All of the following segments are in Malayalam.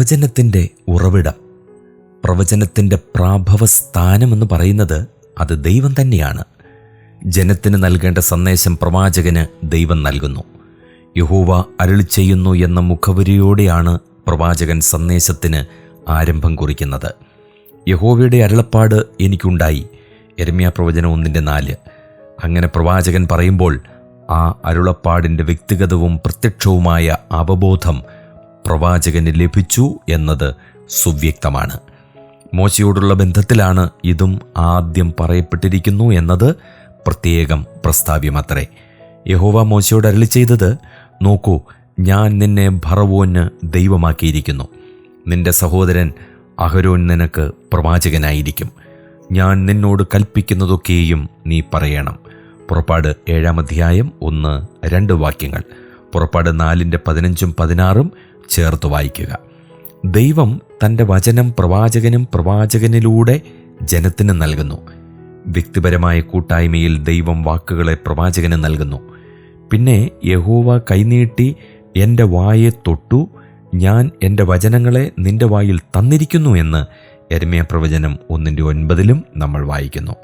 പ്രവചനത്തിൻ്റെ ഉറവിടം, പ്രവചനത്തിൻ്റെ പ്രാഭവസ്ഥാനമെന്ന് പറയുന്നത് അത് ദൈവം തന്നെയാണ്. ജനത്തിന് നൽകേണ്ട സന്ദേശം പ്രവാചകന് ദൈവം നൽകുന്നു. യഹോവ അരുളിച്ചെയ്യുന്നു എന്ന മുഖവുരയോടെയാണ് പ്രവാചകൻ സന്ദേശത്തിന് ആരംഭം കുറിക്കുന്നത്. യഹോവയുടെ അരുളപ്പാട് എനിക്കുണ്ടായി, യെരമ്യാ പ്രവചനം 1:4. അങ്ങനെ പ്രവാചകൻ പറയുമ്പോൾ ആ അരുളപ്പാടിൻ്റെ വ്യക്തിഗതവും പ്രത്യക്ഷവുമായ അവബോധം പ്രവാചകന് ലഭിച്ചു എന്നത് സുവ്യക്തമാണ്. മോശയോടുള്ള ബന്ധത്തിലാണ് ഇതും ആദ്യം പറയപ്പെട്ടിരിക്കുന്നു എന്നത് പ്രത്യേകം പ്രസ്താവ്യമത്രേ. യഹോവ മോശയോട് അരുളിച്ചെയ്തത്, നോക്കൂ, ഞാൻ നിന്നെ ഫറവോന് ദൈവമാക്കിയിരിക്കുന്നു. നിന്റെ സഹോദരൻ അഹരോൻ നിനക്ക് പ്രവാചകനായിരിക്കും. ഞാൻ നിന്നോട് കൽപ്പിക്കുന്നതൊക്കെയും നീ പറയണം. പുറപ്പാട് 7:1-2 വാക്യങ്ങൾ. പുറപ്പാട് 4:15-16 ചേർത്ത് വായിക്കുക. ദൈവം തൻ്റെ വചനം പ്രവാചകനും പ്രവാചകനിലൂടെ ജനത്തിന് നൽകുന്നു. വ്യക്തിപരമായ കൂട്ടായ്മയിൽ ദൈവം വാക്കുകളെ പ്രവാചകന് നൽകുന്നു. പിന്നെ യഹോവ കൈനീട്ടി എൻ്റെ വായെ തൊട്ടു, ഞാൻ എൻ്റെ വചനങ്ങളെ നിൻ്റെ വായിൽ തന്നിരിക്കുന്നു എന്ന് യെരമ്യാ പ്രവചനം 1:9 നമ്മൾ വായിക്കുന്നു.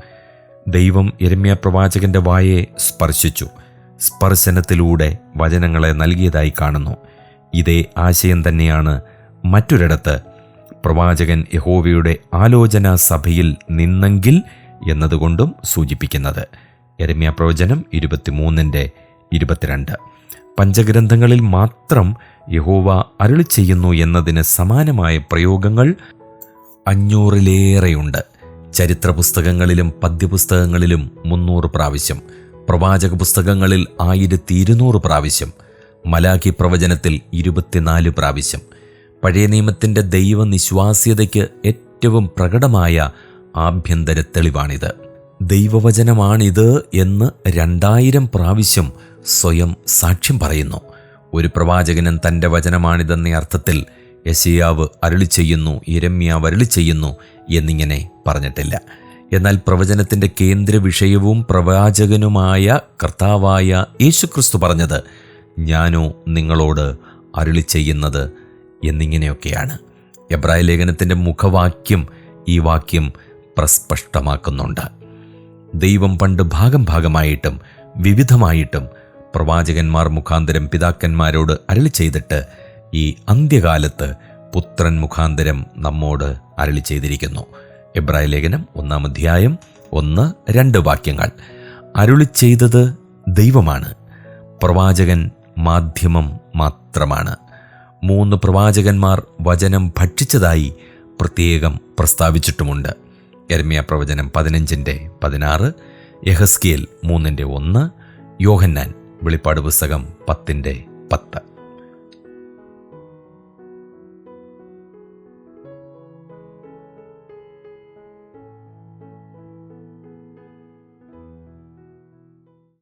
ദൈവം യെരമ്യാ പ്രവാചകൻ്റെ വായെ സ്പർശിച്ചു. സ്പർശനത്തിലൂടെ വചനങ്ങളെ നൽകിയതായി കാണുന്നു. ഇതേ ആശയം തന്നെയാണ് മറ്റൊരിടത്ത് പ്രവാചകൻ യഹോവയുടെ ആലോചനാ സഭയിൽ നിന്നെങ്കിൽ എന്നതുകൊണ്ടും സൂചിപ്പിക്കുന്നത്. യെരമ്യാ പ്രവചനം 23:22. പഞ്ചഗ്രന്ഥങ്ങളിൽ മാത്രം യഹോവ അരുളിച്ചെയ്യുന്നു എന്നതിന് സമാനമായ പ്രയോഗങ്ങൾ 500-ലേറെയുണ്ട്. ചരിത്ര പുസ്തകങ്ങളിലും പദ്യപുസ്തകങ്ങളിലും 300 പ്രാവശ്യം, പ്രവാചക പുസ്തകങ്ങളിൽ 1200 പ്രാവശ്യം, മലാഖി പ്രവചനത്തിൽ 24 പ്രാവശ്യം. പഴയ നിയമത്തിൻ്റെ ദൈവനിശ്വാസ്യതയ്ക്ക് ഏറ്റവും പ്രകടമായ ആഭ്യന്തര തെളിവാണിത്. ദൈവവചനമാണിത് എന്ന് 2000 പ്രാവശ്യം സ്വയം സാക്ഷ്യം പറയുന്നു. ഒരു പ്രവാചകനും തൻ്റെ വചനമാണിതെന്ന അർത്ഥത്തിൽ യെശയ്യാവ് അരുളിച്ചെയ്യുന്നു, യിരെമ്യാവ് അരുളിച്ചെയ്യുന്നു എന്നിങ്ങനെ പറഞ്ഞിട്ടില്ല. എന്നാൽ പ്രവചനത്തിൻ്റെ കേന്ദ്ര വിഷയവും പ്രവാചകനുമായ കർത്താവായ യേശുക്രിസ്തു പറഞ്ഞത്, ഞാനോ നിങ്ങളോട് അരുളിച്ചെയ്യുന്നത് എന്നിങ്ങനെയൊക്കെയാണ്. എബ്രായ ലേഖനത്തിൻ്റെ മുഖവാക്യം ഈ വാക്യം പ്രസ്പഷ്ടമാക്കുന്നുണ്ട്. ദൈവം പണ്ട് ഭാഗം ഭാഗമായിട്ടും വിവിധമായിട്ടും പ്രവാചകന്മാർ മുഖാന്തരം പിതാക്കന്മാരോട് അരുളിച്ചെയ്തിട്ട് ഈ അന്ത്യകാലത്ത് പുത്രൻ മുഖാന്തരം നമ്മോട് അരുളിച്ചെയ്തിരിക്കുന്നു. എബ്രായ ലേഖനം 1:1-2 വാക്യങ്ങൾ. അരുളിച്ചെയ്തത് ദൈവമാണ്, പ്രവാചകൻ മാധ്യമം മാത്രമാണ്. 3 പ്രവാചകന്മാർ വചനം ഭക്ഷിച്ചതായി പ്രത്യേകം പ്രസ്താവിച്ചിട്ടുമുണ്ട്. യെരമ്യാ പ്രവചനം 15:16, യെഹെസ്കേൽ 3:1, യോഹന്നാൻ വെളിപ്പാട് പുസ്തകം 10:10.